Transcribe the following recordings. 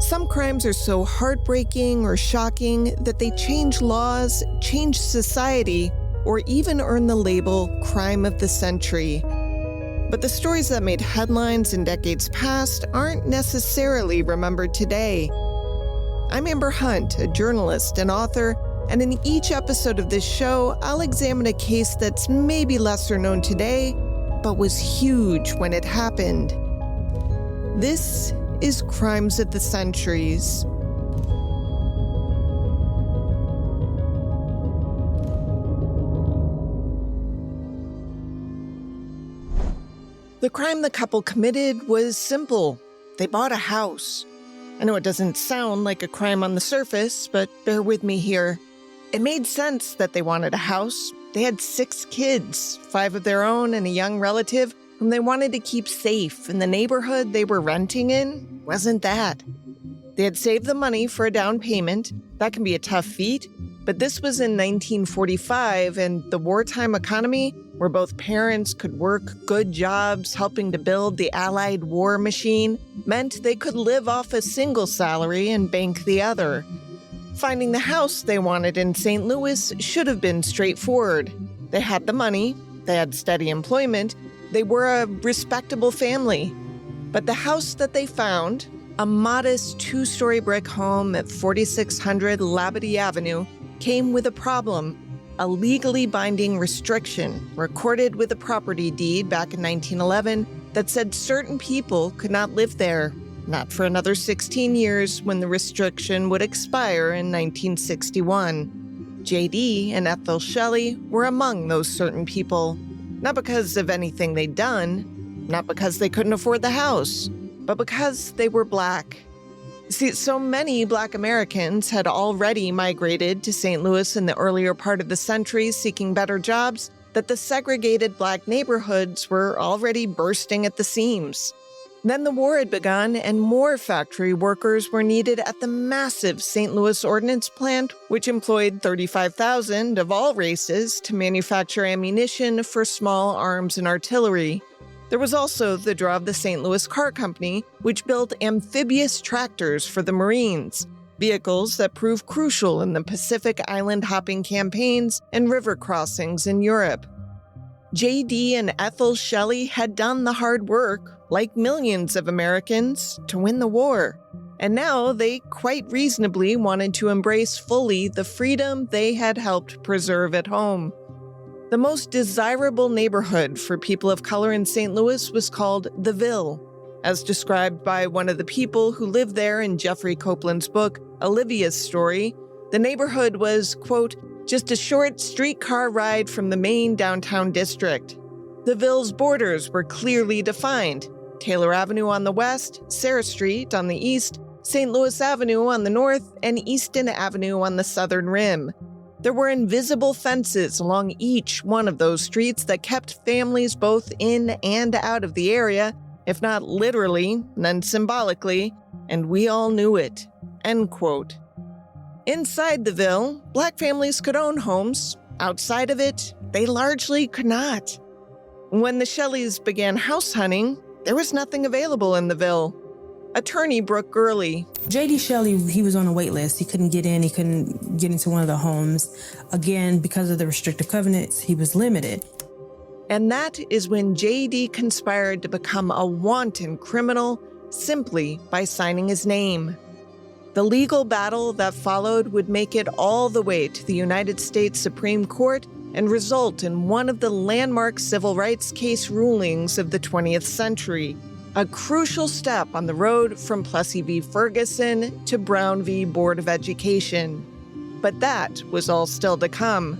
Some crimes are so heartbreaking or shocking that they change laws, change society, or even earn the label crime of the century. But the stories that made headlines in decades past aren't necessarily remembered today. I'm Amber Hunt, a journalist and author, and in each episode of this show, I'll examine a case that's maybe lesser known today, but was huge when it happened. This is Crimes of the Centuries. The crime the couple committed was simple. They bought a house. I know it doesn't sound like a crime on the surface, but bear with me here. It made sense that they wanted a house. They had 6 kids, 5 of their own and a young relative whom they wanted to keep safe, and the neighborhood they were renting in wasn't that. They had saved the money for a down payment. That can be a tough feat, but this was in 1945, and the wartime economy, where both parents could work good jobs helping to build the Allied war machine, meant they could live off a single salary and bank the other. Finding the house they wanted in St. Louis should have been straightforward. They had the money, they had steady employment, they were a respectable family. But the house that they found, a modest 2-story brick home at 4600 Labadie Avenue, came with a problem. A legally binding restriction recorded with a property deed back in 1911 that said certain people could not live there, not for another 16 years when the restriction would expire in 1961. J.D. and Ethel Shelley were among those certain people, not because of anything they'd done, not because they couldn't afford the house, but because they were Black. See, so many Black Americans had already migrated to St. Louis in the earlier part of the century seeking better jobs that the segregated Black neighborhoods were already bursting at the seams. Then the war had begun and more factory workers were needed at the massive St. Louis Ordnance Plant, which employed 35,000 of all races to manufacture ammunition for small arms and artillery. There was also the draw of the St. Louis Car Company, which built amphibious tractors for the Marines, vehicles that proved crucial in the Pacific Island hopping campaigns and river crossings in Europe. J.D. and Ethel Shelley had done the hard work, like millions of Americans, to win the war. And now they quite reasonably wanted to embrace fully the freedom they had helped preserve at home. The most desirable neighborhood for people of color in St. Louis was called the Ville. As described by one of the people who lived there in Jeffrey Copeland's book, Olivia's Story, the neighborhood was, quote, just a short streetcar ride from the main downtown district. The Ville's borders were clearly defined. Taylor Avenue on the west, Sarah Street on the east, St. Louis Avenue on the north, and Easton Avenue on the southern rim. There were invisible fences along each one of those streets that kept families both in and out of the area, if not literally, then symbolically, and we all knew it, end quote. Inside the Ville, Black families could own homes. Outside of it, they largely could not. When the Shelleys began house hunting, there was nothing available in the Ville. Attorney Brooke Gurley. J.D. Shelley, he was on a wait list. He couldn't get in. He couldn't get into one of the homes. Again, because of the restrictive covenants, he was limited. And that is when J.D. conspired to become a wanton criminal simply by signing his name. The legal battle that followed would make it all the way to the United States Supreme Court and result in one of the landmark civil rights case rulings of the 20th century. A crucial step on the road from Plessy v. Ferguson to Brown v. Board of Education. But that was all still to come.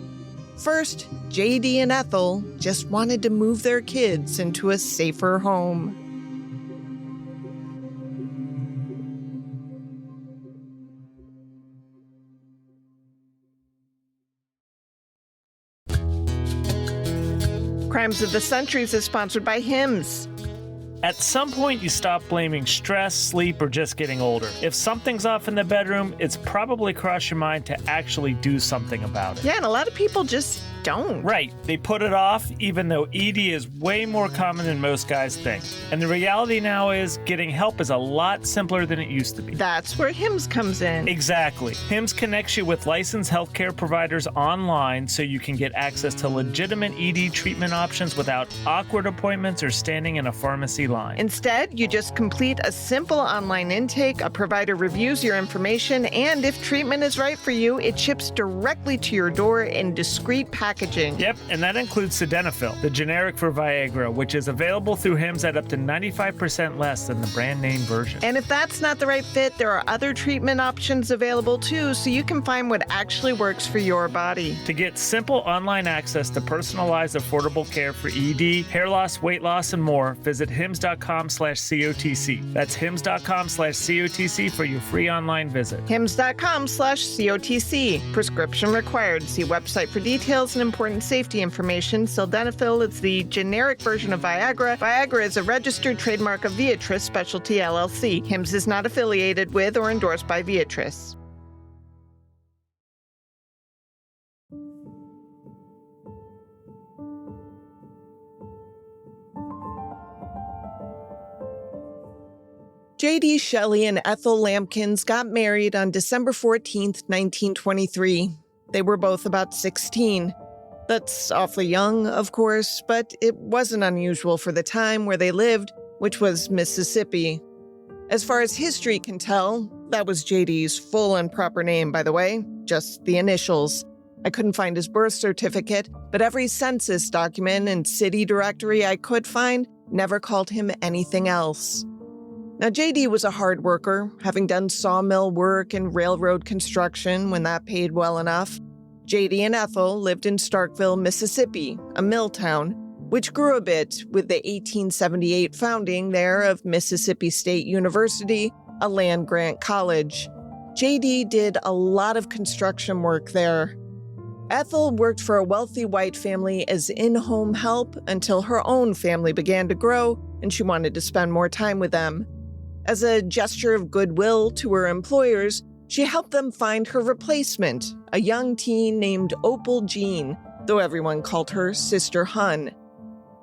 First, J.D. and Ethel just wanted to move their kids into a safer home. Crimes of the Centuries is sponsored by Hims. At some point, you stop blaming stress, sleep, or just getting older. If something's off in the bedroom, it's probably crossed your mind to actually do something about it. Yeah, and a lot of people just don't. Right. They put it off, even though ED is way more common than most guys think. And the reality now is getting help is a lot simpler than it used to be. That's where HIMS comes in. Exactly. HIMS connects you with licensed healthcare providers online so you can get access to legitimate ED treatment options without awkward appointments or standing in a pharmacy line. Instead, you just complete a simple online intake, a provider reviews your information, and if treatment is right for you, it ships directly to your door in discreet packaging. Yep, and that includes sildenafil, the generic for Viagra, which is available through HIMS at up to 95% less than the brand name version. And if that's not the right fit, there are other treatment options available too, so you can find what actually works for your body. To get simple online access to personalized, affordable care for ED, hair loss, weight loss, and more, visit hims.com/COTC. That's hims.com/COTC for your free online visit. hims.com/COTC. Prescription required. See website for details and important safety information. Sildenafil is the generic version of Viagra. Viagra is a registered trademark of Viatris Specialty LLC. HIMS is not affiliated with or endorsed by Viatris. J.D. Shelley and Ethel Lampkins got married on December 14th, 1923. They were both about 16. That's awfully young, of course, but it wasn't unusual for the time where they lived, which was Mississippi. As far as history can tell, that was J.D.'s full and proper name, by the way, just the initials. I couldn't find his birth certificate, but every census document and city directory I could find never called him anything else. Now, J.D. was a hard worker, having done sawmill work and railroad construction when that paid well enough. J.D. and Ethel lived in Starkville, Mississippi, a mill town, which grew a bit with the 1878 founding there of Mississippi State University, a land-grant college. J.D. did a lot of construction work there. Ethel worked for a wealthy white family as in-home help until her own family began to grow and she wanted to spend more time with them. As a gesture of goodwill to her employers, she helped them find her replacement, a young teen named Opal Jean, though everyone called her Sister Hun.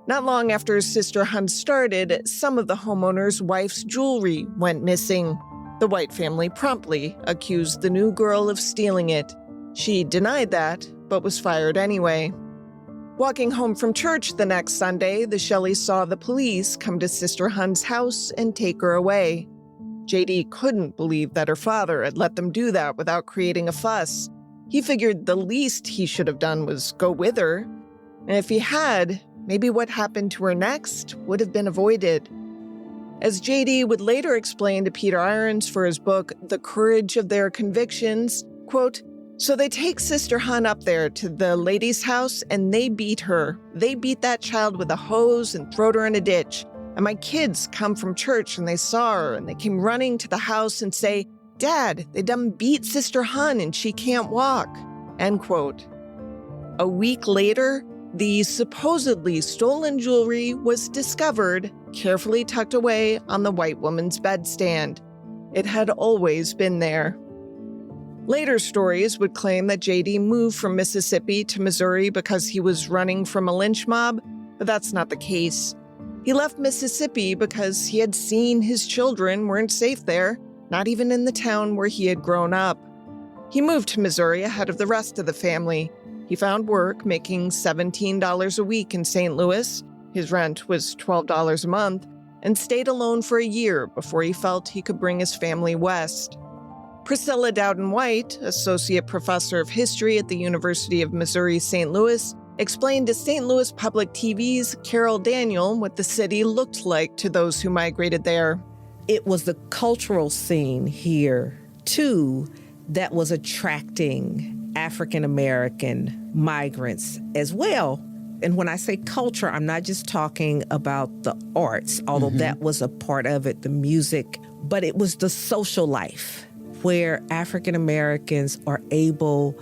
Not long after Sister Hun started, some of the homeowner's wife's jewelry went missing. The white family promptly accused the new girl of stealing it. She denied that, but was fired anyway. Walking home from church the next Sunday, the Shelleys saw the police come to Sister Hun's house and take her away. J.D. couldn't believe that her father had let them do that without creating a fuss. He figured the least he should have done was go with her. And if he had, maybe what happened to her next would have been avoided. As J.D. would later explain to Peter Irons for his book, The Courage of Their Convictions, quote, "So they take Sister Hun up there to the lady's house and they beat her. They beat that child with a hose and throwed her in a ditch. And my kids come from church and they saw her and they came running to the house and say, 'Dad, they done beat Sister Hun and she can't walk.'" End quote. A week later, the supposedly stolen jewelry was discovered, carefully tucked away on the white woman's bedstand. It had always been there. Later stories would claim that J.D. moved from Mississippi to Missouri because he was running from a lynch mob, but that's not the case. He left Mississippi because he had seen his children weren't safe there, not even in the town where he had grown up. He moved to Missouri ahead of the rest of the family. He found work making $17 a week in St. Louis. His rent was $12 a month, and stayed alone for a year before he felt he could bring his family west. Priscilla Dowden White, associate professor of history at the University of Missouri St. Louis, explained to St. Louis Public TV's Carol Daniel what the city looked like to those who migrated there. It was the cultural scene here, too, that was attracting African American migrants as well. And when I say culture, I'm not just talking about the arts, although that was a part of it, the music, but it was the social life where African Americans are able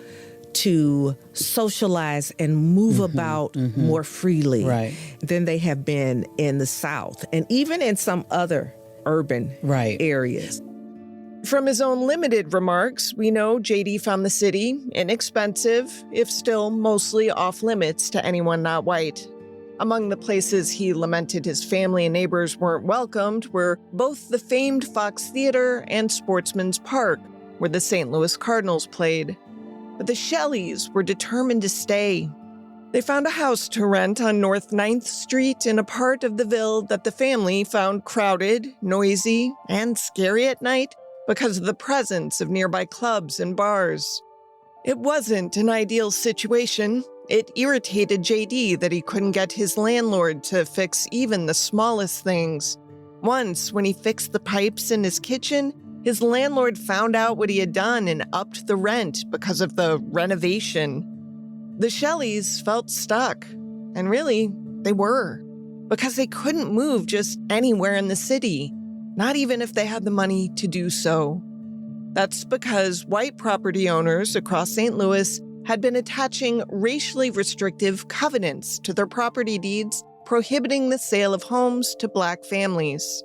to socialize and move about more freely than they have been in the South and even in some other urban areas. From his own limited remarks, we know JD found the city inexpensive, if still mostly off limits to anyone not white. Among the places he lamented his family and neighbors weren't welcomed were both the famed Fox Theater and Sportsman's Park, where the St. Louis Cardinals played. But the Shelleys were determined to stay. They found a house to rent on North 9th Street in a part of the Ville that the family found crowded, noisy, and scary at night because of the presence of nearby clubs and bars. It wasn't an ideal situation. It irritated JD that he couldn't get his landlord to fix even the smallest things. Once, when he fixed the pipes in his kitchen, his landlord found out what he had done and upped the rent because of the renovation. The Shelleys felt stuck, and really, they were, because they couldn't move just anywhere in the city, not even if they had the money to do so. That's because white property owners across St. Louis had been attaching racially restrictive covenants to their property deeds, prohibiting the sale of homes to Black families.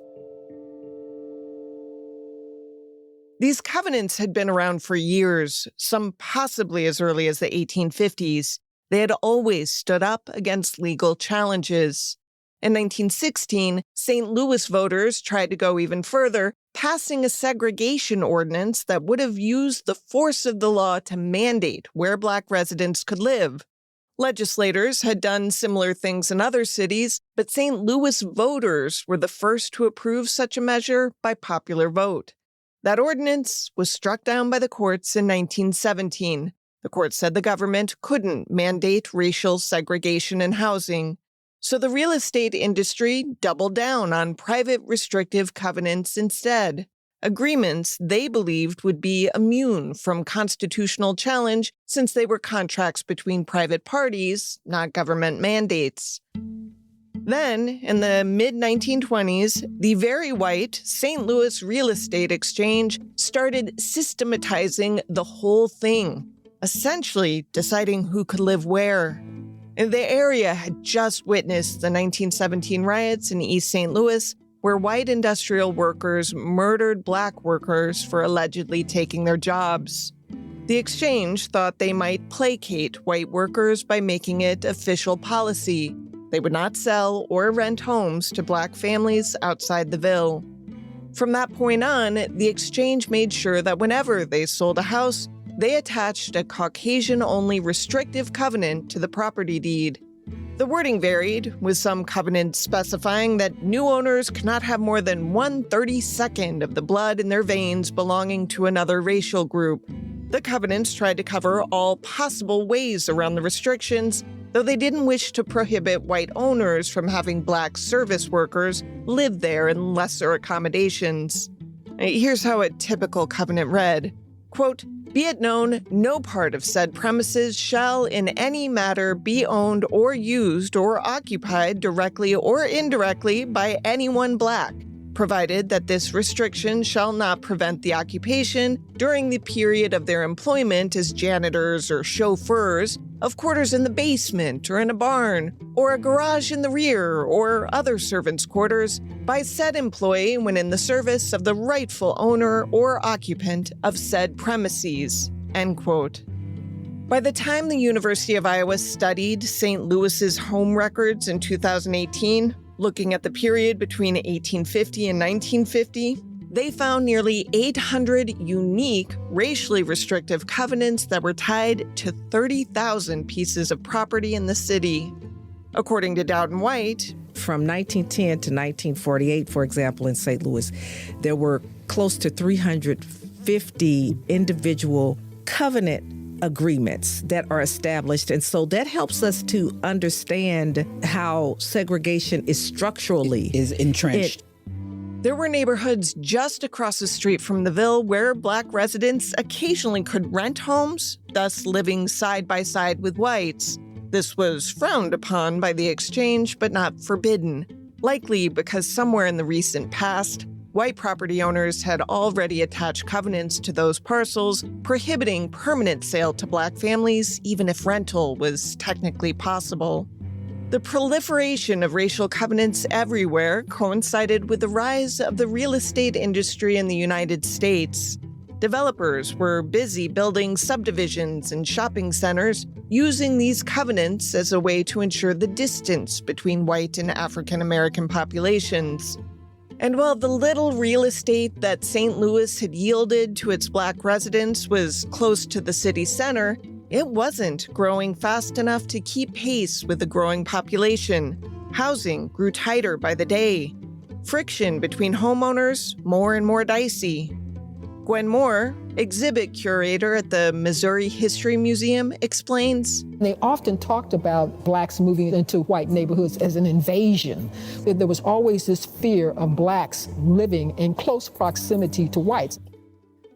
These covenants had been around for years, some possibly as early as the 1850s. They had always stood up against legal challenges. In 1916, St. Louis voters tried to go even further, passing a segregation ordinance that would have used the force of the law to mandate where Black residents could live. Legislators had done similar things in other cities, but St. Louis voters were the first to approve such a measure by popular vote. That ordinance was struck down by the courts in 1917. The court said the government couldn't mandate racial segregation in housing. So the real estate industry doubled down on private restrictive covenants instead, agreements they believed would be immune from constitutional challenge since they were contracts between private parties, not government mandates. Then, in the mid-1920s, the very white St. Louis Real Estate Exchange started systematizing the whole thing, essentially deciding who could live where. The area had just witnessed the 1917 riots in East St. Louis, where white industrial workers murdered Black workers for allegedly taking their jobs. The exchange thought they might placate white workers by making it official policy. They would not sell or rent homes to Black families outside the Ville. From that point on, the exchange made sure that whenever they sold a house, they attached a Caucasian-only restrictive covenant to the property deed. The wording varied, with some covenants specifying that new owners could not have more than 1/32 of the blood in their veins belonging to another racial group. The covenants tried to cover all possible ways around the restrictions, though they didn't wish to prohibit white owners from having Black service workers live there in lesser accommodations. Here's how a typical covenant read, quote, "Be it known, no part of said premises shall in any matter be owned or used or occupied directly or indirectly by anyone Black, provided that this restriction shall not prevent the occupation during the period of their employment as janitors or chauffeurs of quarters in the basement or in a barn, or a garage in the rear or other servants' quarters by said employee when in the service of the rightful owner or occupant of said premises," end quote. By the time the University of Iowa studied St. Louis's home records in 2018, looking at the period between 1850 and 1950, they found nearly 800 unique, racially restrictive covenants that were tied to 30,000 pieces of property in the city. According to Dowden White, from 1910 to 1948, for example, in St. Louis, there were close to 350 individual covenant agreements that are established. And so that helps us to understand how segregation is structurally is entrenched. There were neighborhoods just across the street from the Ville where Black residents occasionally could rent homes, thus living side by side with whites. This was frowned upon by the exchange, but not forbidden, likely because somewhere in the recent past, white property owners had already attached covenants to those parcels, prohibiting permanent sale to Black families, even if rental was technically possible. The proliferation of racial covenants everywhere coincided with the rise of the real estate industry in the United States. Developers were busy building subdivisions and shopping centers, using these covenants as a way to ensure the distance between white and African American populations. And while the little real estate that St. Louis had yielded to its Black residents was close to the city center, it wasn't growing fast enough to keep pace with the growing population. Housing grew tighter by the day. Friction between homeowners more and more dicey. Gwen Moore, exhibit curator at the Missouri History Museum, explains. They often talked about Blacks moving into white neighborhoods as an invasion. There was always this fear of Blacks living in close proximity to whites.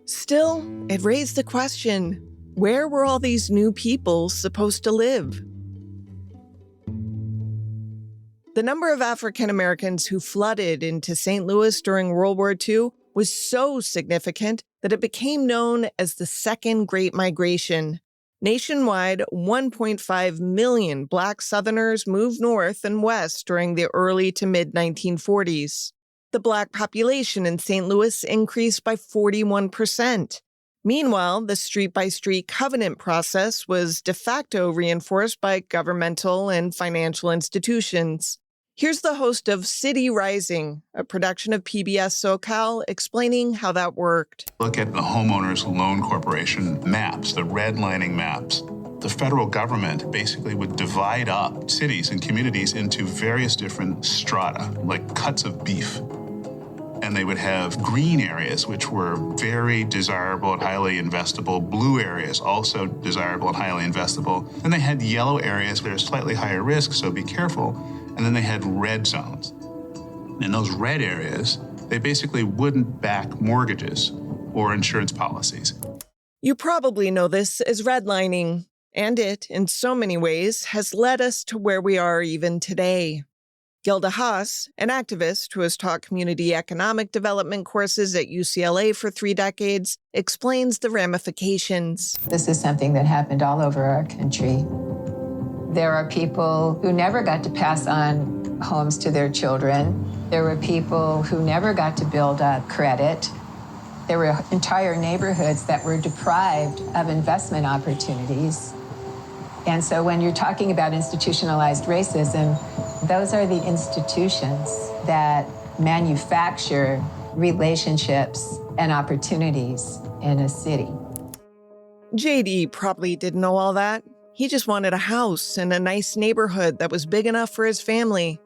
Still, it raised the question, where were all these new people supposed to live? The number of African Americans who flooded into St. Louis during World War II was so significant that it became known as the Second Great Migration. Nationwide, 1.5 million Black Southerners moved north and west during the early to mid-1940s. The Black population in St. Louis increased by 41%. Meanwhile, the street-by-street covenant process was de facto reinforced by governmental and financial institutions. Here's the host of City Rising, a production of PBS SoCal, explaining how that worked. Look at the Homeowners Loan Corporation maps, the redlining maps. The federal government basically would divide up cities and communities into various different strata, like cuts of beef. And they would have green areas, which were very desirable and highly investable, blue areas also desirable and highly investable. Then they had yellow areas that are slightly higher risk, so be careful. And then they had red zones. In those red areas, they basically wouldn't back mortgages or insurance policies. You probably know this as redlining, and it, in so many ways, has led us to where we are even today. Gilda Haas, an activist who has taught community economic development courses at UCLA for 3 decades, explains the ramifications. This is something that happened all over our country. There are people who never got to pass on homes to their children. There were people who never got to build up credit. There were entire neighborhoods that were deprived of investment opportunities. And so when you're talking about institutionalized racism, those are the institutions that manufacture relationships and opportunities in a city. JD probably didn't know all that. He just wanted a house in a nice neighborhood that was big enough for his family.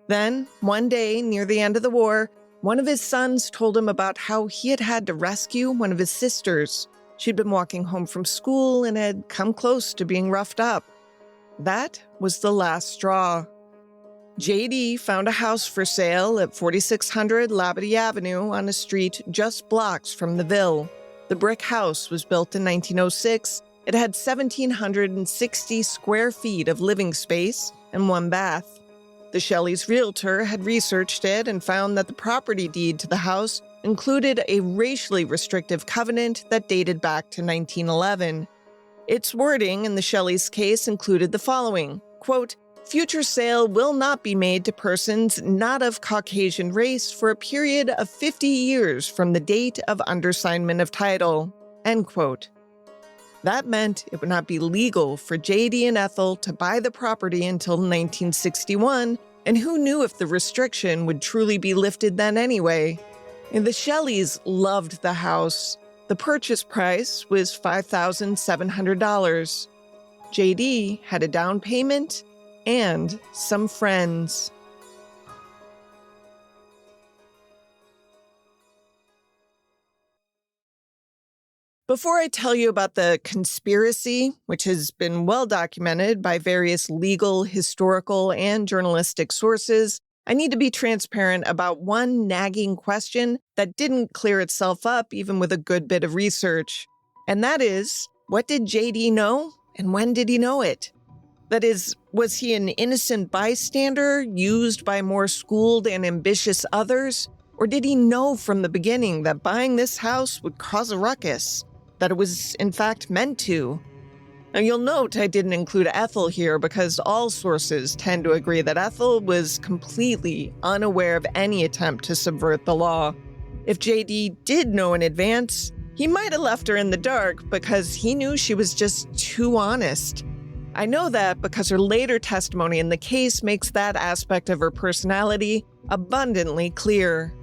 Then, one day near the end of the war, one of his sons told him about how he had had to rescue one of his sisters. She'd been walking home from school and had come close to being roughed up. That was the last straw. JD found a house for sale at 4600 Labadie Avenue on a street just blocks from the Ville. The brick house was built in 1906. It had 1,760 square feet of living space and 1 bath. The Shelley's realtor had researched it and found that the property deed to the house included a racially restrictive covenant that dated back to 1911. Its wording in the Shelley's case included the following, quote, "Future sale will not be made to persons not of Caucasian race for a period of 50 years from the date of undersignment of title," end quote. That meant it would not be legal for JD and Ethel to buy the property until 1961, and who knew if the restriction would truly be lifted then anyway. And the Shelleys loved the house. The purchase price was $5,700. JD had a down payment and some friends. Before I tell you about the conspiracy, which has been well documented by various legal, historical, and journalistic sources, I need to be transparent about one nagging question that didn't clear itself up even with a good bit of research. And that is, what did JD know and when did he know it? That is, was he an innocent bystander used by more schooled and ambitious others? Or did he know from the beginning that buying this house would cause a ruckus? That it was, in fact, meant to? Now, you'll note I didn't include Ethel here because all sources tend to agree that Ethel was completely unaware of any attempt to subvert the law. If JD did know in advance, he might have left her in the dark because he knew she was just too honest. I know that because her later testimony in the case makes that aspect of her personality abundantly clear.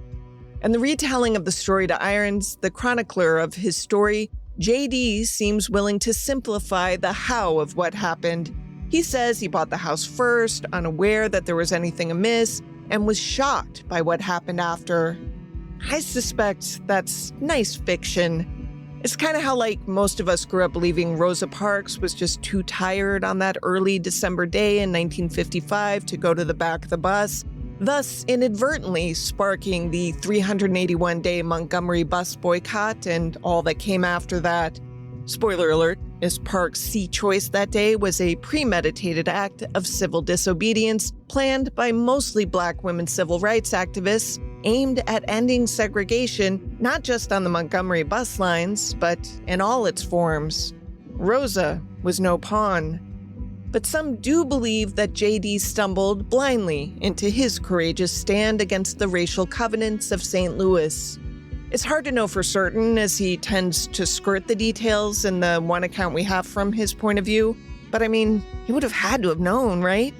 In the retelling of the story to Irons, the chronicler of his story, JD seems willing to simplify the how of what happened. He says he bought the house first, unaware that there was anything amiss, and was shocked by what happened after. I suspect that's nice fiction. It's kind of how, like, most of us grew up believing Rosa Parks was just too tired on that early December day in 1955 to go to the back of the bus, thus inadvertently sparking the 381-day Montgomery bus boycott and all that came after that. Spoiler alert, Miss Parks' C choice that day was a premeditated act of civil disobedience planned by mostly Black women civil rights activists aimed at ending segregation not just on the Montgomery bus lines, but in all its forms. Rosa was no pawn. But some do believe that JD stumbled blindly into his courageous stand against the racial covenants of St. Louis. It's hard to know for certain, as he tends to skirt the details in the one account we have from his point of view, but I mean, he would have had to have known, right?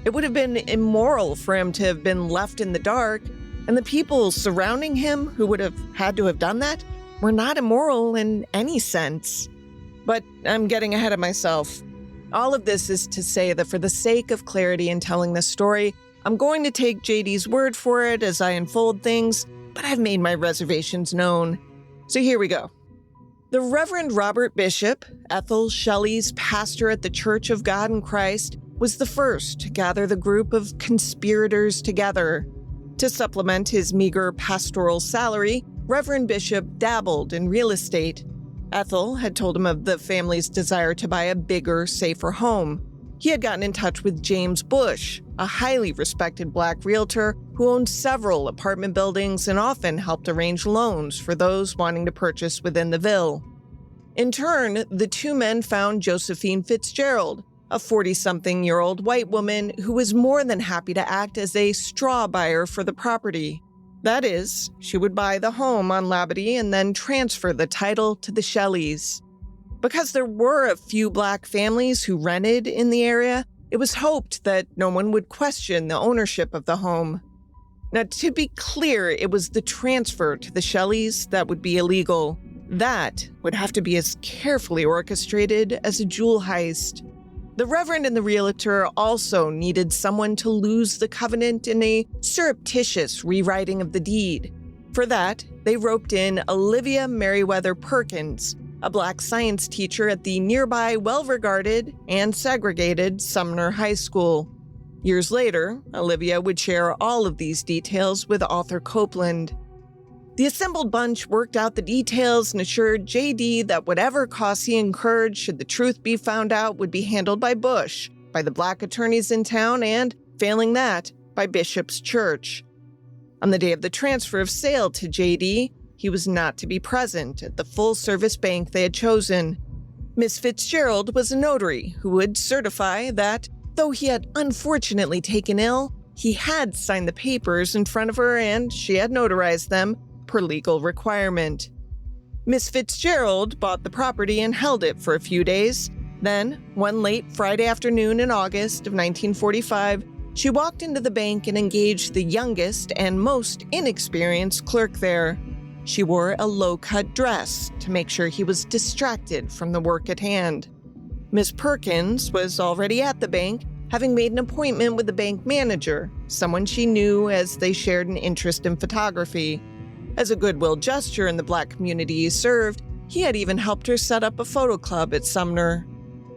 It would have been immoral for him to have been left in the dark, and the people surrounding him who would have had to have done that were not immoral in any sense. But I'm getting ahead of myself. All of this is to say that for the sake of clarity in telling this story, I'm going to take JD's word for it as I unfold things, but I've made my reservations known. So here we go. The Reverend Robert Bishop, Ethel Shelley's pastor at the Church of God in Christ, was the first to gather the group of conspirators together. To supplement his meager pastoral salary, Reverend Bishop dabbled in real estate. Ethel had told him of the family's desire to buy a bigger, safer home. He had gotten in touch with James Bush, a highly respected Black realtor who owned several apartment buildings and often helped arrange loans for those wanting to purchase within the Ville. In turn, the two men found Josephine Fitzgerald, a 40-something-year-old white woman who was more than happy to act as a straw buyer for the property. That is, she would buy the home on Labadee and then transfer the title to the Shelleys. Because there were a few Black families who rented in the area, it was hoped that no one would question the ownership of the home. Now, to be clear, it was the transfer to the Shelleys that would be illegal. That would have to be as carefully orchestrated as a jewel heist. The Reverend and the realtor also needed someone to lose the covenant in a surreptitious rewriting of the deed. For that, they roped in Olivia Merriweather Perkins, a Black science teacher at the nearby well-regarded and segregated Sumner High School. Years later, Olivia would share all of these details with Arthur Copeland. The assembled bunch worked out the details and assured JD that whatever costs he incurred should the truth be found out would be handled by Bush, by the Black attorneys in town, and, failing that, by Bishop's church. On the day of the transfer of sale to JD, he was not to be present at the full-service bank they had chosen. Miss Fitzgerald was a notary who would certify that, though he had unfortunately taken ill, he had signed the papers in front of her and she had notarized them per legal requirement. Miss Fitzgerald bought the property and held it for a few days. Then, one late Friday afternoon in August of 1945, she walked into the bank and engaged the youngest and most inexperienced clerk there. She wore a low-cut dress to make sure he was distracted from the work at hand. Miss Perkins was already at the bank, having made an appointment with the bank manager, someone she knew as they shared an interest in photography. As a goodwill gesture in the Black community he served, he had even helped her set up a photo club at Sumner.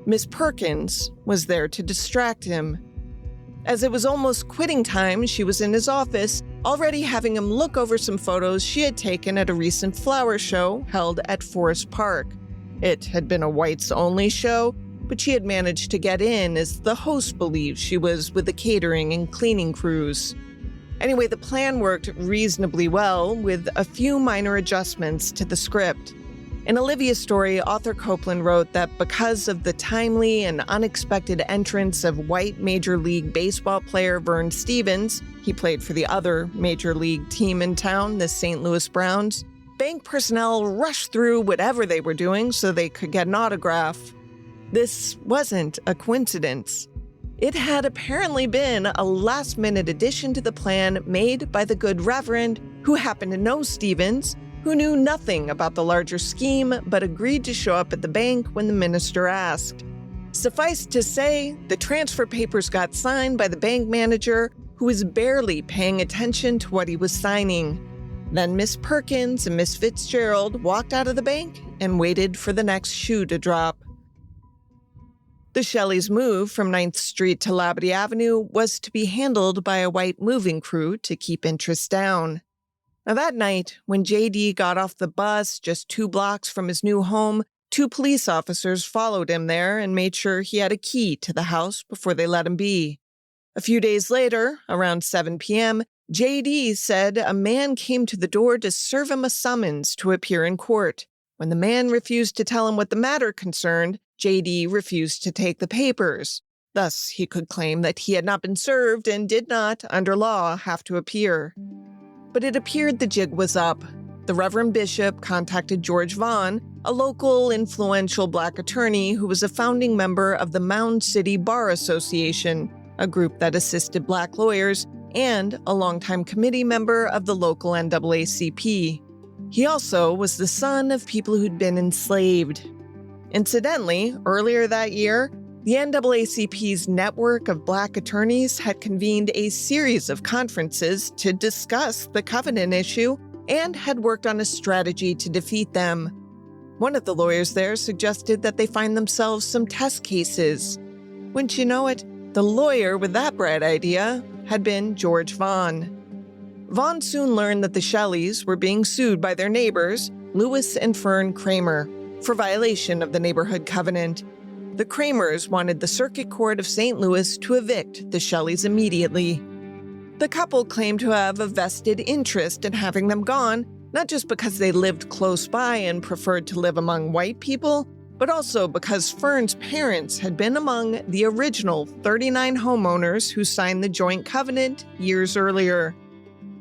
Miss Perkins was there to distract him. As it was almost quitting time, she was in his office, already having him look over some photos she had taken at a recent flower show held at Forest Park. It had been a whites-only show, but she had managed to get in as the host believed she was with the catering and cleaning crews. Anyway, the plan worked reasonably well, with a few minor adjustments to the script. In Olivia's story, author Copeland wrote that because of the timely and unexpected entrance of white Major League Baseball player Vern Stevens, he played for the other Major League team in town, the St. Louis Browns, bank personnel rushed through whatever they were doing so they could get an autograph. This wasn't a coincidence. It had apparently been a last-minute addition to the plan made by the good reverend, who happened to know Stevens, who knew nothing about the larger scheme but agreed to show up at the bank when the minister asked. Suffice to say, the transfer papers got signed by the bank manager, who was barely paying attention to what he was signing. Then Miss Perkins and Miss Fitzgerald walked out of the bank and waited for the next shoe to drop. The Shelleys' move from 9th Street to Labadie Avenue was to be handled by a white moving crew to keep interest down. Now that night, when J.D. got off the bus just 2 blocks from his new home, 2 police officers followed him there and made sure he had a key to the house before they let him be. A few days later, around 7 p.m., J.D. said a man came to the door to serve him a summons to appear in court. When the man refused to tell him what the matter concerned, J.D. refused to take the papers. Thus, he could claim that he had not been served and did not, under law, have to appear. But it appeared the jig was up. The Reverend Bishop contacted George Vaughn, a local influential Black attorney who was a founding member of the Mound City Bar Association, a group that assisted Black lawyers, and a longtime committee member of the local NAACP. He also was the son of people who'd been enslaved. Incidentally, earlier that year, the NAACP's network of Black attorneys had convened a series of conferences to discuss the covenant issue and had worked on a strategy to defeat them. One of the lawyers there suggested that they find themselves some test cases. Wouldn't you know it, the lawyer with that bright idea had been George Vaughn. Vaughn soon learned that the Shelleys were being sued by their neighbors, Louis and Fern Kraemer, for violation of the neighborhood covenant. The Kraemers wanted the Circuit Court of St. Louis to evict the Shelleys immediately. The couple claimed to have a vested interest in having them gone, not just because they lived close by and preferred to live among white people, but also because Fern's parents had been among the original 39 homeowners who signed the joint covenant years earlier.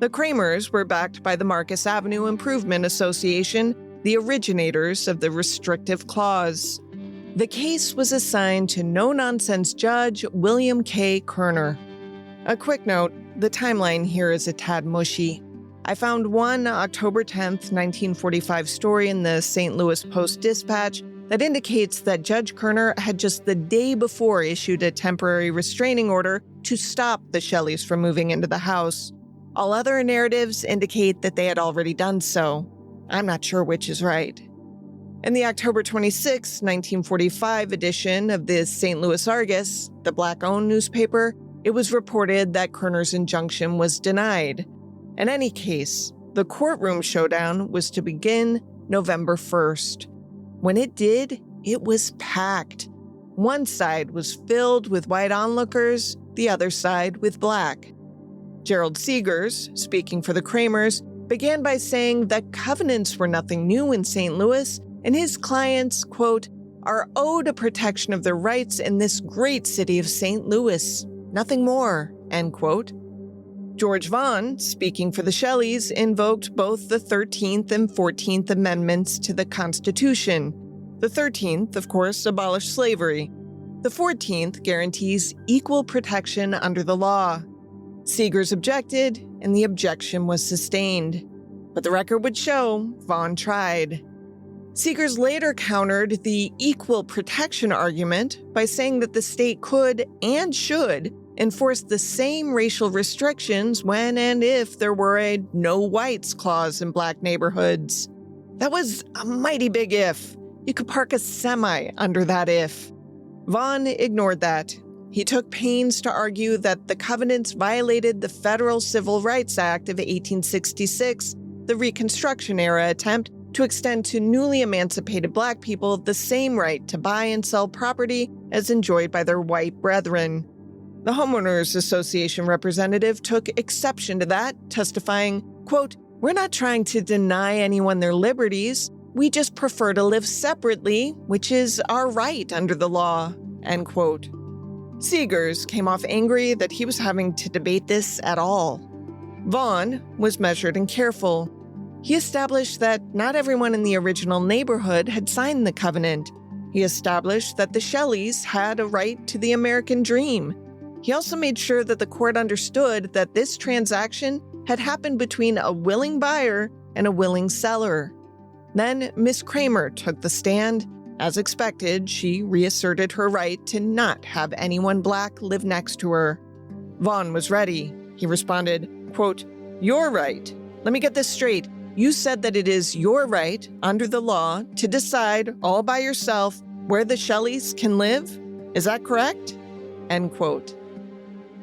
The Kraemers were backed by the Marcus Avenue Improvement Association, the originators of the restrictive clause. The case was assigned to no-nonsense judge William K. Kerner. A quick note, the timeline here is a tad mushy. I found one October 10th, 1945 story in the St. Louis Post-Dispatch that indicates that Judge Kerner had just the day before issued a temporary restraining order to stop the Shelleys from moving into the house. All other narratives indicate that they had already done so. I'm not sure which is right. In the October 26, 1945 edition of the St. Louis Argus, the Black-owned newspaper, it was reported that Kerner's injunction was denied. In any case, the courtroom showdown was to begin November 1st. When it did, it was packed. One side was filled with white onlookers, the other side with Black. Gerald Seegers, speaking for the Kraemers, began by saying that covenants were nothing new in St. Louis, and his clients, quote, are owed a protection of their rights in this great city of St. Louis. Nothing more, end quote. George Vaughn, speaking for the Shelleys, invoked both the 13th and 14th Amendments to the Constitution. The 13th, of course, abolished slavery. The 14th guarantees equal protection under the law. Seegers objected, and the objection was sustained. But the record would show Vaughn tried. Seegers later countered the equal protection argument by saying that the state could and should enforce the same racial restrictions when and if there were a no whites clause in Black neighborhoods. That was a mighty big if. You could park a semi under that if. Vaughn ignored that. He took pains to argue that the covenants violated the Federal Civil Rights Act of 1866, the Reconstruction-era attempt to extend to newly emancipated Black people the same right to buy and sell property as enjoyed by their white brethren. The Homeowners Association representative took exception to that, testifying, quote, "We're not trying to deny anyone their liberties. We just prefer to live separately, which is our right under the law, end quote. Seegers came off angry that he was having to debate this at all. Vaughn was measured and careful. He established that not everyone in the original neighborhood had signed the covenant. He established that the Shelleys had a right to the American dream. He also made sure that the court understood that this transaction had happened between a willing buyer and a willing seller. Then Miss Kraemer took the stand. As expected, she reasserted her right to not have anyone black live next to her. Vaughn was ready. He responded, quote, "You're right. Let me get this straight. You said that it is your right, under the law, to decide all by yourself where the Shelleys can live? Is that correct?" End quote.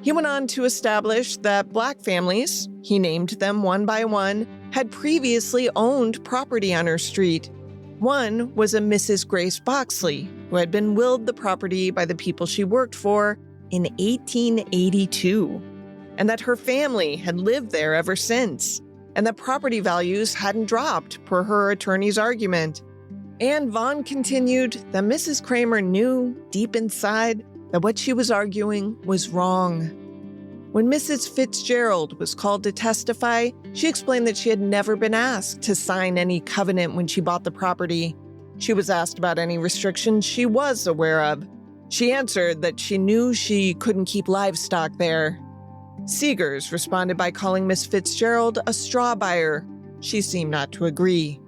He went on to establish that black families, he named them one by one, had previously owned property on her street. One was a Mrs. Grace Boxley, who had been willed the property by the people she worked for in 1882, and that her family had lived there ever since, and that property values hadn't dropped per her attorney's argument. And Vaughn continued that Mrs. Kraemer knew deep inside that what she was arguing was wrong. When Mrs. Fitzgerald was called to testify, she explained that she had never been asked to sign any covenant when she bought the property. She was asked about any restrictions she was aware of. She answered that she knew she couldn't keep livestock there. Seegers responded by calling Miss Fitzgerald a straw buyer. She seemed not to agree.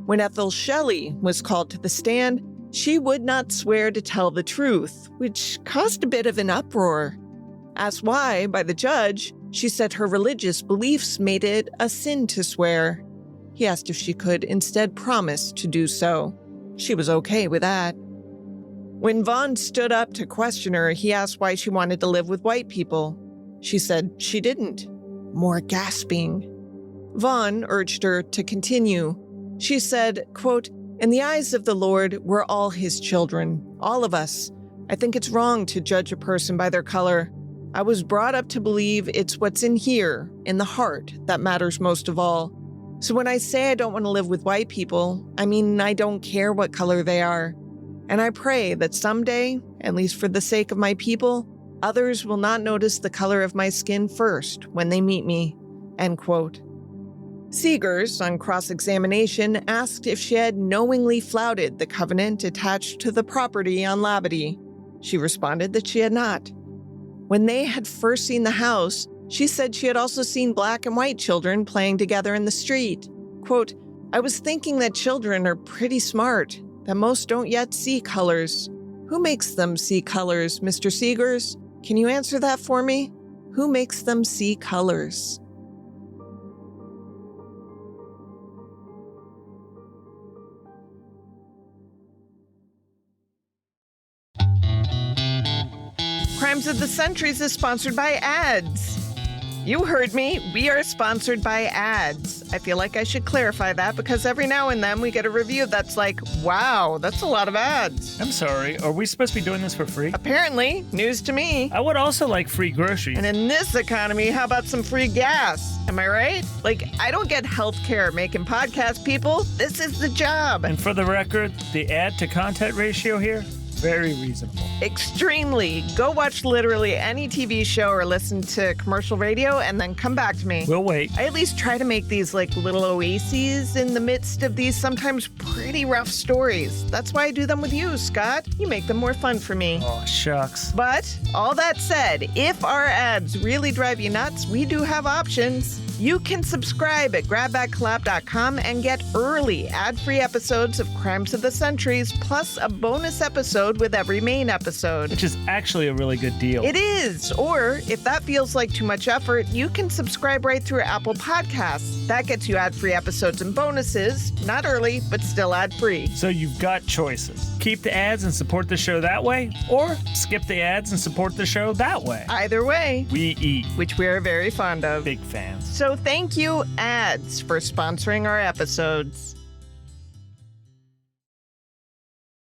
When Ethel Shelley was called to the stand, she would not swear to tell the truth, which caused a bit of an uproar. Asked why by the judge, she said her religious beliefs made it a sin to swear. He asked if she could instead promise to do so. She was okay with that. When Vaughn stood up to question her, he asked why she wanted to live with white people. She said she didn't. More gasping. Vaughn urged her to continue. She said, quote, "In the eyes of the Lord, we're all his children, all of us. I think it's wrong to judge a person by their color. I was brought up to believe it's what's in here, in the heart, that matters most of all. So when I say I don't want to live with white people, I mean I don't care what color they are. And I pray that someday, at least for the sake of my people, others will not notice the color of my skin first when they meet me." End quote. Seegers, on cross-examination, asked if she had knowingly flouted the covenant attached to the property on Labadee. She responded that she had not. When they had first seen the house, she said she had also seen black and white children playing together in the street. Quote, "I was thinking that children are pretty smart, that most don't yet see colors. Who makes them see colors, Mr. Seegers? Can you answer that for me? Who makes them see colors?" Crimes of the Centuries is sponsored by ads. You heard me. We are sponsored by ads. I feel like I should clarify that because every now and then we get a review that's like, wow, that's a lot of ads. I'm sorry, are we supposed to be doing this for free? Apparently, news to me. I would also like free groceries. And in this economy, how about some free gas? Am I right? Like, I don't get healthcare making podcast people. This is the job. And for the record, the ad to content ratio here, very reasonable. Extremely. Go watch literally any TV show or listen to commercial radio and then come back to me. We'll wait. I at least try to make these like little oases in the midst of these sometimes pretty rough stories. That's why I do them with you, Scott. You make them more fun for me. Oh, shucks. But all that said, if our ads really drive you nuts, we do have options. You can subscribe at grabthatcollab.com and get early ad-free episodes of Crimes of the Centuries, plus a bonus episode with every main episode. Which is actually a really good deal. It is. Or if that feels like too much effort, you can subscribe right through Apple Podcasts. That gets you ad-free episodes and bonuses. Not early, but still ad-free. So you've got choices. Keep the ads and support the show that way, or skip the ads and support the show that way. Either way, we eat. Which we are very fond of. Big fans. So thank you, ads, for sponsoring our episodes.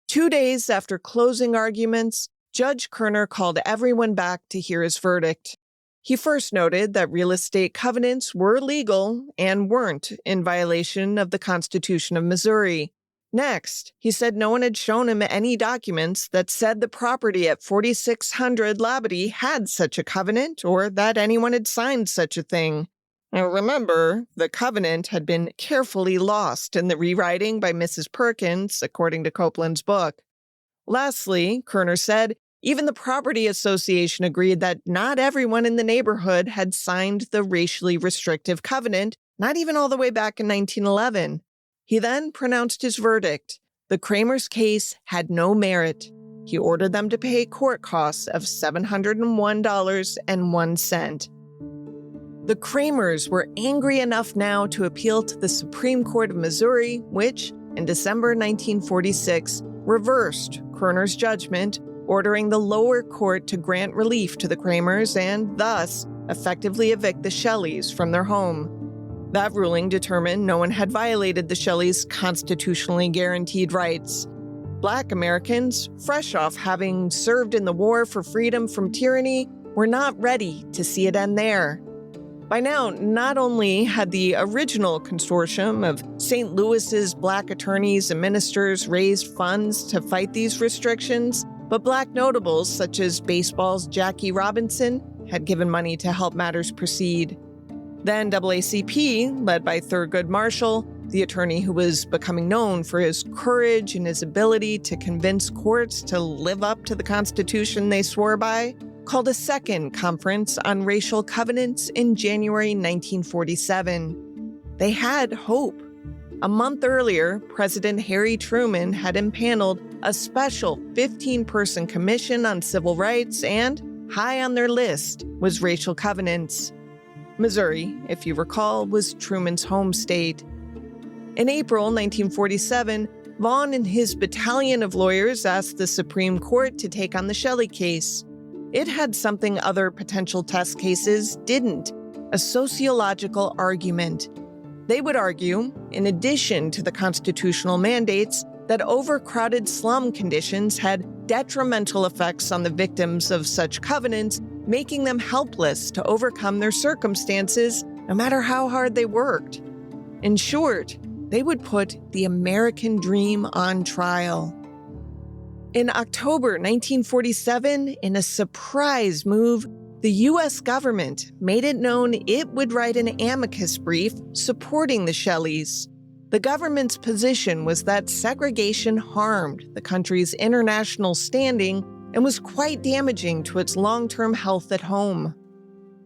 2 days after closing arguments, Judge Kerner called everyone back to hear his verdict. He first noted that real estate covenants were legal and weren't in violation of the Constitution of Missouri. Next, he said no one had shown him any documents that said the property at 4600 Labadie had such a covenant or that anyone had signed such a thing. Now remember, the covenant had been carefully lost in the rewriting by Mrs. Perkins, according to Copeland's book. Lastly, Kerner said, even the property association agreed that not everyone in the neighborhood had signed the racially restrictive covenant, not even all the way back in 1911. He then pronounced his verdict. The Kraemer's case had no merit. He ordered them to pay court costs of $701.01. The Kraemers were angry enough now to appeal to the Supreme Court of Missouri, which, in December 1946, reversed Kerner's judgment, ordering the lower court to grant relief to the Kraemers and thus effectively evict the Shelleys from their home. That ruling determined no one had violated the Shelleys' constitutionally guaranteed rights. Black Americans, fresh off having served in the war for freedom from tyranny, were not ready to see it end there. By now, not only had the original consortium of St. Louis's black attorneys and ministers raised funds to fight these restrictions, but black notables such as baseball's Jackie Robinson had given money to help matters proceed. Then NAACP, led by Thurgood Marshall, the attorney who was becoming known for his courage and his ability to convince courts to live up to the Constitution they swore by, called a second conference on racial covenants in January 1947. They had hope. A month earlier, President Harry Truman had impaneled a special 15-person commission on civil rights, and high on their list was racial covenants. Missouri, if you recall, was Truman's home state. In April 1947, Vaughn and his battalion of lawyers asked the Supreme Court to take on the Shelley case. It had something other potential test cases didn't: a sociological argument. They would argue, in addition to the constitutional mandates, that overcrowded slum conditions had detrimental effects on the victims of such covenants, making them helpless to overcome their circumstances, no matter how hard they worked. In short, they would put the American dream on trial. In October 1947, in a surprise move, the U.S. government made it known it would write an amicus brief supporting the Shelleys. The government's position was that segregation harmed the country's international standing and was quite damaging to its long-term health at home.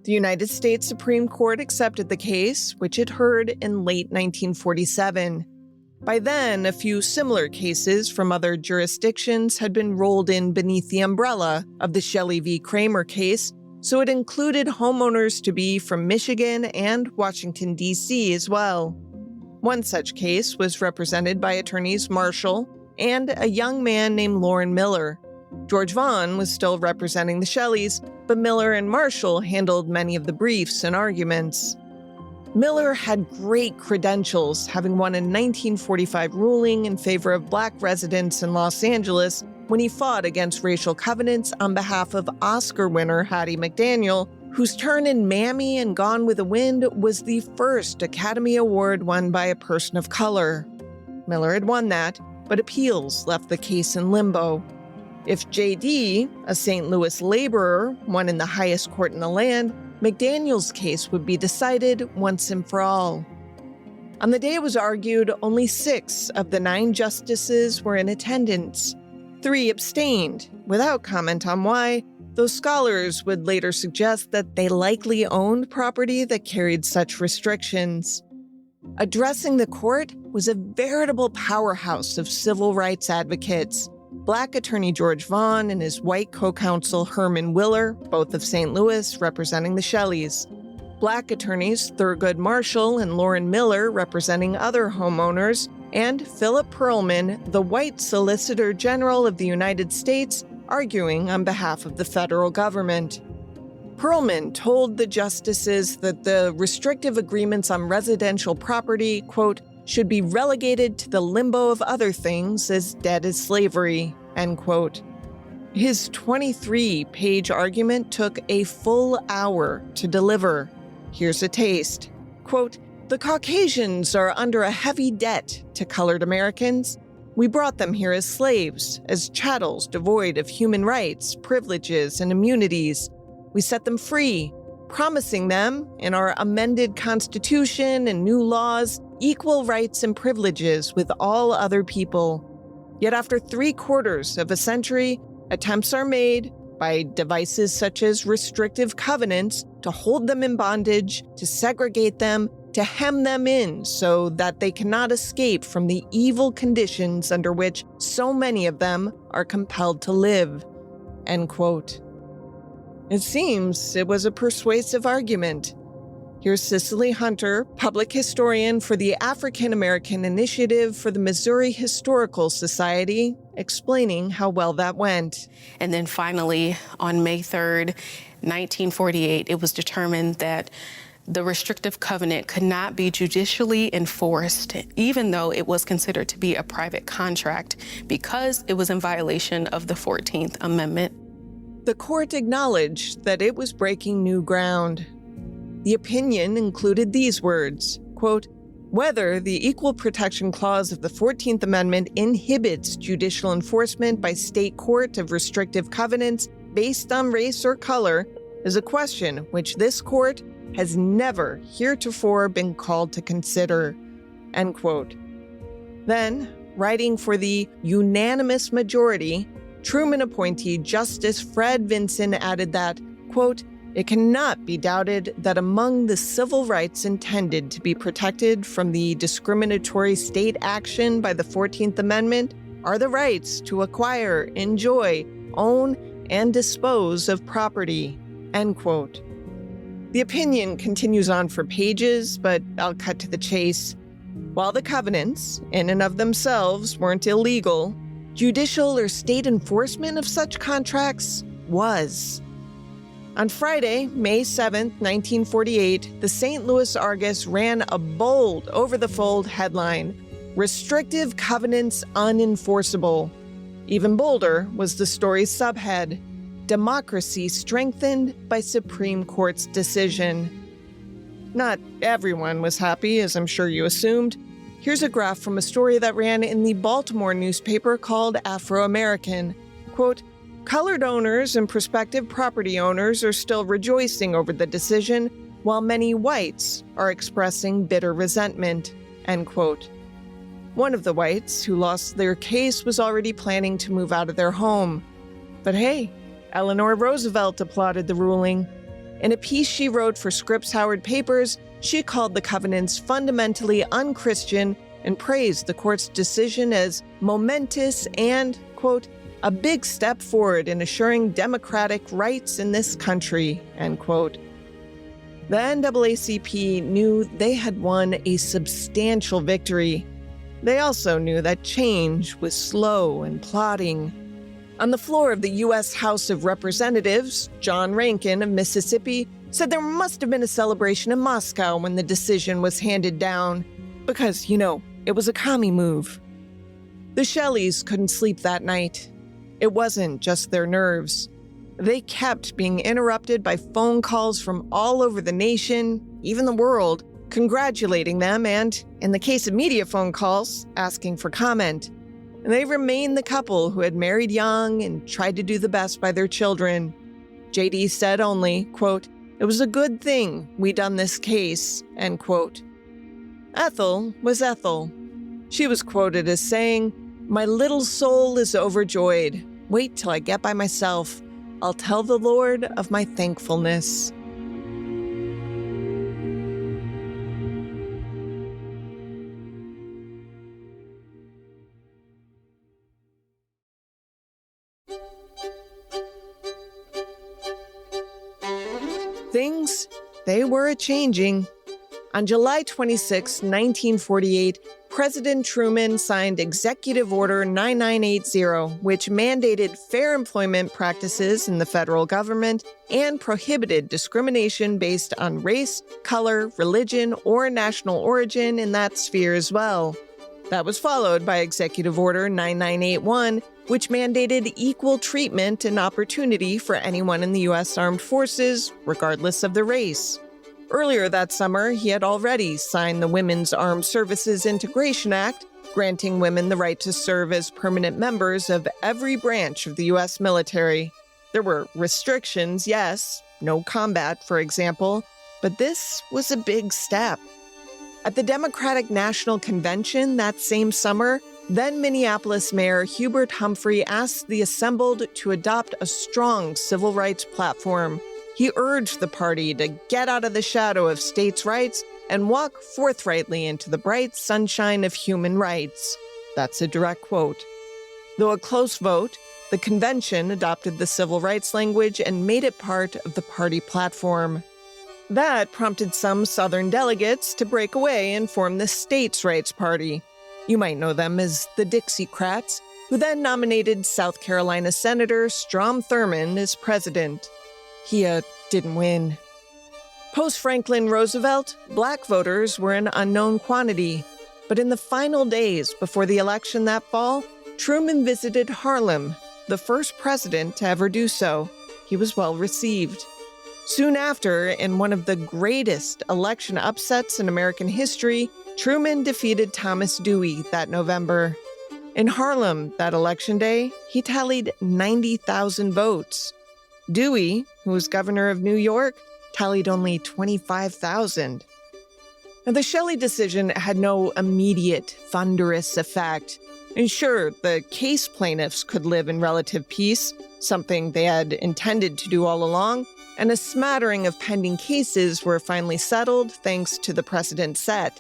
The United States Supreme Court accepted the case, which it heard in late 1947. By then, a few similar cases from other jurisdictions had been rolled in beneath the umbrella of the Shelley v. Kraemer case, so it included homeowners-to-be from Michigan and Washington, D.C. as well. One such case was represented by attorneys Marshall and a young man named Loren Miller. George Vaughn was still representing the Shelleys, but Miller and Marshall handled many of the briefs and arguments. Miller had great credentials, having won a 1945 ruling in favor of black residents in Los Angeles when he fought against racial covenants on behalf of Oscar winner Hattie McDaniel, whose turn in Mammy and Gone with the Wind was the first Academy Award won by a person of color. Miller had won that, but appeals left the case in limbo. If J.D., a St. Louis laborer, won in the highest court in the land, McDaniel's case would be decided once and for all. On the day it was argued, only 6 of the 9 justices were in attendance. 3 abstained, without comment on why, though scholars would later suggest that they likely owned property that carried such restrictions. Addressing the court was a veritable powerhouse of civil rights advocates. Black attorney George Vaughn and his white co-counsel Herman Willer, both of St. Louis, representing the Shelleys. Black attorneys Thurgood Marshall and Loren Miller representing other homeowners, and Philip Perlman, the white Solicitor General of the United States, arguing on behalf of the federal government. Perlman told the justices that the restrictive agreements on residential property, quote, should be relegated to the limbo of other things as dead as slavery, end quote. His 23-page argument took a full hour to deliver. Here's a taste. Quote, the Caucasians are under a heavy debt to colored Americans. We brought them here as slaves, as chattels devoid of human rights, privileges, and immunities. We set them free, promising them, in our amended Constitution and new laws, equal rights and privileges with all other people. Yet after 3/4 of a century, attempts are made, by devices such as restrictive covenants, to hold them in bondage, to segregate them, to hem them in so that they cannot escape from the evil conditions under which so many of them are compelled to live." End quote. It seems it was a persuasive argument. Here's Cicely Hunter, public historian for the African American Initiative for the Missouri Historical Society, explaining how well that went. And then finally, on May 3rd, 1948, it was determined that the restrictive covenant could not be judicially enforced, even though it was considered to be a private contract, because it was in violation of the 14th Amendment. The court acknowledged that it was breaking new ground. The opinion included these words, quote, "Whether the Equal Protection Clause of the 14th Amendment inhibits judicial enforcement by state court of restrictive covenants based on race or color is a question which this court has never heretofore been called to consider." End quote. Then, writing for the unanimous majority, Truman appointee Justice Fred Vinson added that, quote, "It cannot be doubted that among the civil rights intended to be protected from the discriminatory state action by the 14th Amendment are the rights to acquire, enjoy, own, and dispose of property." End quote. The opinion continues on for pages, but I'll cut to the chase. While the covenants, in and of themselves, weren't illegal, judicial or state enforcement of such contracts was. On Friday, May 7, 1948, the St. Louis Argus ran a bold, over-the-fold headline, "Restrictive Covenants Unenforceable." Even bolder was the story's subhead, "Democracy Strengthened by Supreme Court's Decision." Not everyone was happy, as I'm sure you assumed. Here's a graph from a story that ran in the Baltimore newspaper called Afro-American. Quote, "Colored owners and prospective property owners are still rejoicing over the decision, while many whites are expressing bitter resentment." End quote. One of the whites who lost their case was already planning to move out of their home. But hey, Eleanor Roosevelt applauded the ruling. In a piece she wrote for Scripps Howard Papers, she called the covenants fundamentally unchristian and praised the court's decision as momentous and, quote, "a big step forward in assuring democratic rights in this country," end quote. The NAACP knew they had won a substantial victory. They also knew that change was slow and plodding. On the floor of the U.S. House of Representatives, John Rankin of Mississippi said there must have been a celebration in Moscow when the decision was handed down, because, it was a commie move. The Shelleys couldn't sleep that night. It wasn't just their nerves. They kept being interrupted by phone calls from all over the nation, even the world, congratulating them and, in the case of media phone calls, asking for comment. They remained the couple who had married young and tried to do the best by their children. JD said only, quote, "It was a good thing we done this case," end quote. Ethel was Ethel. She was quoted as saying, "My little soul is overjoyed. Wait till I get by myself. I'll tell the Lord of my thankfulness." Things, they were a-changing. On July 26, 1948, President Truman signed Executive Order 9980, which mandated fair employment practices in the federal government and prohibited discrimination based on race, color, religion, or national origin in that sphere as well. That was followed by Executive Order 9981, which mandated equal treatment and opportunity for anyone in the U.S. Armed Forces, regardless of their race. Earlier that summer, he had already signed the Women's Armed Services Integration Act, granting women the right to serve as permanent members of every branch of the U.S. military. There were restrictions, yes, no combat, for example, but this was a big step. At the Democratic National Convention that same summer, then Minneapolis Mayor Hubert Humphrey asked the assembled to adopt a strong civil rights platform. He urged the party to get out of the shadow of states' rights and walk forthrightly into the bright sunshine of human rights. That's a direct quote. Though a close vote, the convention adopted the civil rights language and made it part of the party platform. That prompted some Southern delegates to break away and form the States' Rights Party. You might know them as the Dixiecrats, who then nominated South Carolina Senator Strom Thurmond as president. He didn't win. Post-Franklin Roosevelt, black voters were an unknown quantity. But in the final days before the election that fall, Truman visited Harlem, the first president to ever do so. He was well received. Soon after, in one of the greatest election upsets in American history, Truman defeated Thomas Dewey that November. In Harlem that election day, he tallied 90,000 votes. Dewey, who was governor of New York, tallied only 25,000. Now, the Shelley decision had no immediate, thunderous effect. And sure, the case plaintiffs could live in relative peace, something they had intended to do all along, and a smattering of pending cases were finally settled thanks to the precedent set.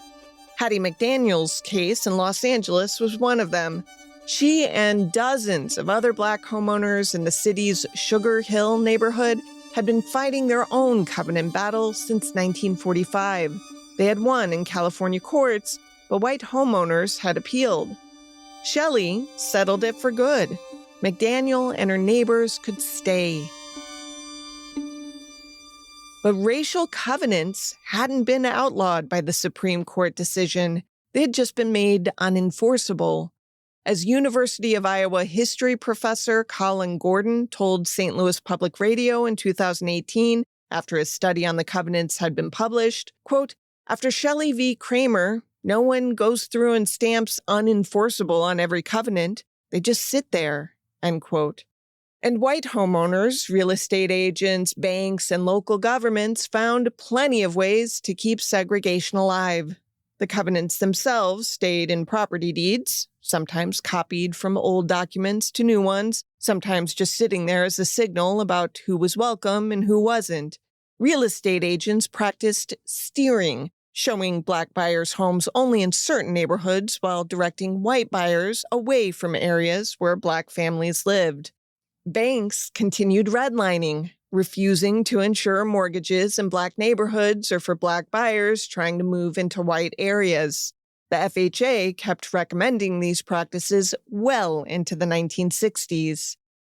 Hattie McDaniel's case in Los Angeles was one of them. She and dozens of other black homeowners in the city's Sugar Hill neighborhood had been fighting their own covenant battle since 1945. They had won in California courts, but white homeowners had appealed. Shelley settled it for good. McDaniel and her neighbors could stay. But racial covenants hadn't been outlawed by the Supreme Court decision. They had just been made unenforceable. As University of Iowa history professor Colin Gordon told St. Louis Public Radio in 2018, after his study on the covenants had been published, quote, "After Shelley v. Kraemer, no one goes through and stamps unenforceable on every covenant. They just sit there," end quote. And white homeowners, real estate agents, banks, and local governments found plenty of ways to keep segregation alive. The covenants themselves stayed in property deeds, sometimes copied from old documents to new ones, sometimes just sitting there as a signal about who was welcome and who wasn't. Real estate agents practiced steering, showing black buyers homes only in certain neighborhoods while directing white buyers away from areas where black families lived. Banks continued redlining, refusing to insure mortgages in black neighborhoods or for black buyers trying to move into white areas. The FHA kept recommending these practices well into the 1960s.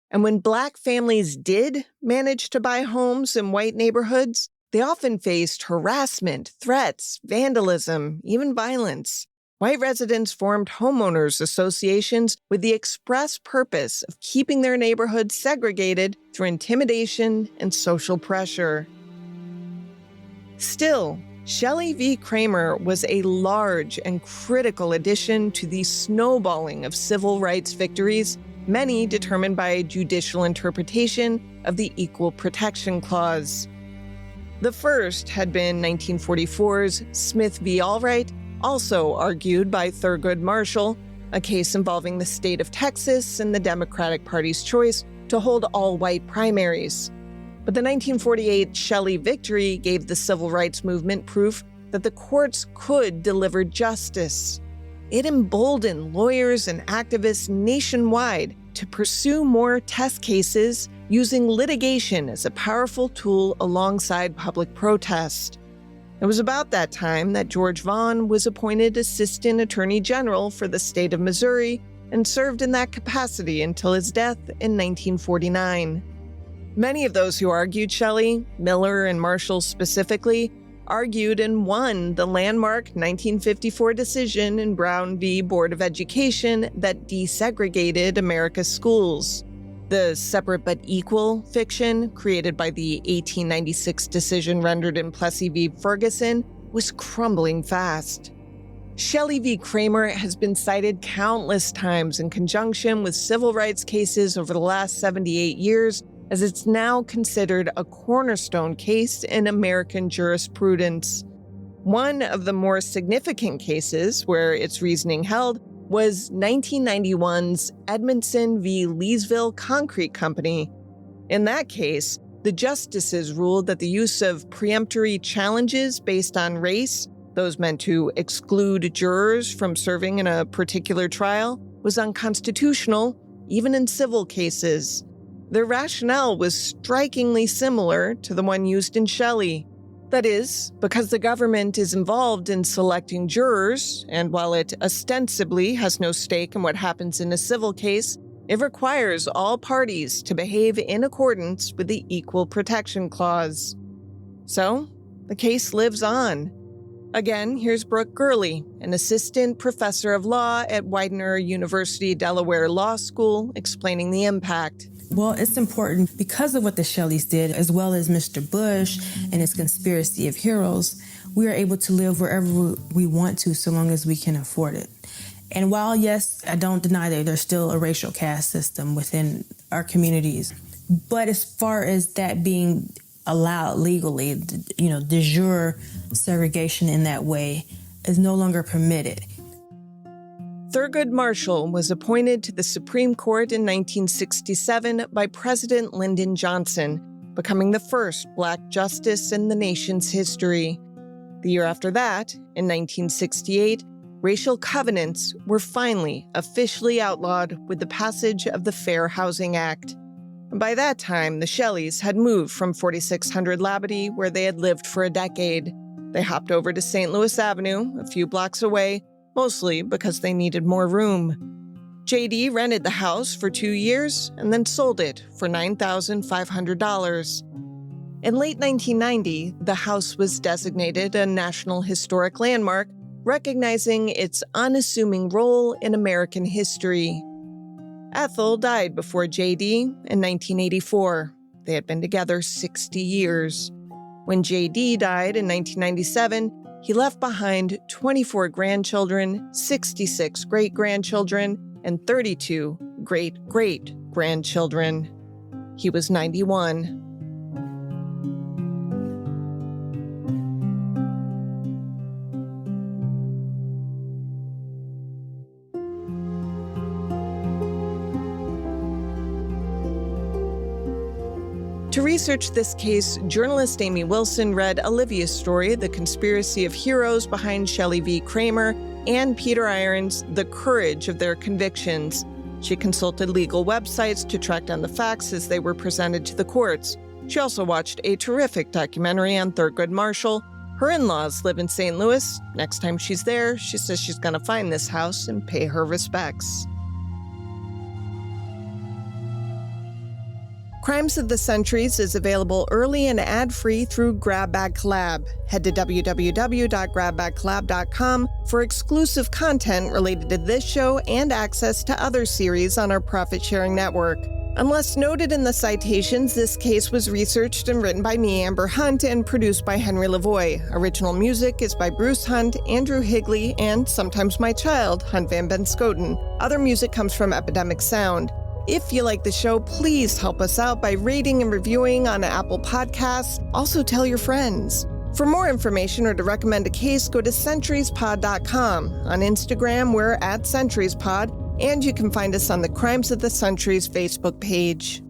And when black families did manage to buy homes in white neighborhoods, they often faced harassment, threats, vandalism, even violence. White residents formed homeowners associations with the express purpose of keeping their neighborhoods segregated through intimidation and social pressure. Still, Shelley v. Kraemer was a large and critical addition to the snowballing of civil rights victories, many determined by judicial interpretation of the Equal Protection Clause. The first had been 1944's Smith v. Allwright, also argued by Thurgood Marshall, a case involving the state of Texas and the Democratic Party's choice to hold all-white primaries. But the 1948 Shelley victory gave the civil rights movement proof that the courts could deliver justice. It emboldened lawyers and activists nationwide to pursue more test cases using litigation as a powerful tool alongside public protest. It was about that time that George Vaughn was appointed Assistant Attorney General for the state of Missouri and served in that capacity until his death in 1949. Many of those who argued Shelley, Miller and Marshall specifically, argued and won the landmark 1954 decision in Brown v. Board of Education that desegregated America's schools. The separate but equal fiction, created by the 1896 decision rendered in Plessy v. Ferguson, was crumbling fast. Shelley v. Kraemer has been cited countless times in conjunction with civil rights cases over the last 78 years, as it's now considered a cornerstone case in American jurisprudence. One of the more significant cases where its reasoning held was 1991's Edmondson v. Leesville Concrete Company. In that case, the justices ruled that the use of preemptory challenges based on race, those meant to exclude jurors from serving in a particular trial, was unconstitutional, even in civil cases. Their rationale was strikingly similar to the one used in Shelley. That is, because the government is involved in selecting jurors, and while it ostensibly has no stake in what happens in a civil case, it requires all parties to behave in accordance with the Equal Protection Clause. So, the case lives on. Again, here's Brooke Gurley, an assistant professor of law at Widener University Delaware Law School, explaining the impact. Well, it's important because of what the Shelleys did, as well as Mr. Bush and his conspiracy of heroes. We are able to live wherever we want to, so long as we can afford it. And while, yes, I don't deny that there's still a racial caste system within our communities, but as far as that being allowed legally, de jure segregation in that way is no longer permitted. Thurgood Marshall was appointed to the Supreme Court in 1967 by President Lyndon Johnson, becoming the first Black justice in the nation's history. The year after that, in 1968, racial covenants were finally officially outlawed with the passage of the Fair Housing Act. By that time, the Shelleys had moved from 4600 Labadie, where they had lived for a decade. They hopped over to St. Louis Avenue, a few blocks away, mostly because they needed more room. JD rented the house for 2 years and then sold it for $9,500. In late 1990, the house was designated a National Historic Landmark, recognizing its unassuming role in American history. Ethel died before JD in 1984. They had been together 60 years. When JD died in 1997, he left behind 24 grandchildren, 66 great-grandchildren, and 32 great-great-grandchildren. He was 91. To research this case, journalist Amy Wilson read Olivia's story, The Conspiracy of Heroes Behind Shelley v. Kraemer, and Peter Iron's The Courage of Their Convictions. She consulted legal websites to track down the facts as they were presented to the courts. She also watched a terrific documentary on Thurgood Marshall. Her in-laws live in St. Louis. Next time she's there, she says she's going to find this house and pay her respects. Crimes of the Centuries is available early and ad-free through Grab Bag Collab. Head to www.grabbagcollab.com for exclusive content related to this show and access to other series on our profit-sharing network. Unless noted in the citations, this case was researched and written by me, Amber Hunt, and produced by Henry Lavoie. Original music is by Bruce Hunt, Andrew Higley, and sometimes my child, Hunt Van Benskoten. Other music comes from Epidemic Sound. If you like the show, please help us out by rating and reviewing on Apple Podcasts. Also tell your friends. For more information or to recommend a case, go to centuriespod.com. On Instagram, we're @centuriespod, and you can find us on the Crimes of the Centuries Facebook page.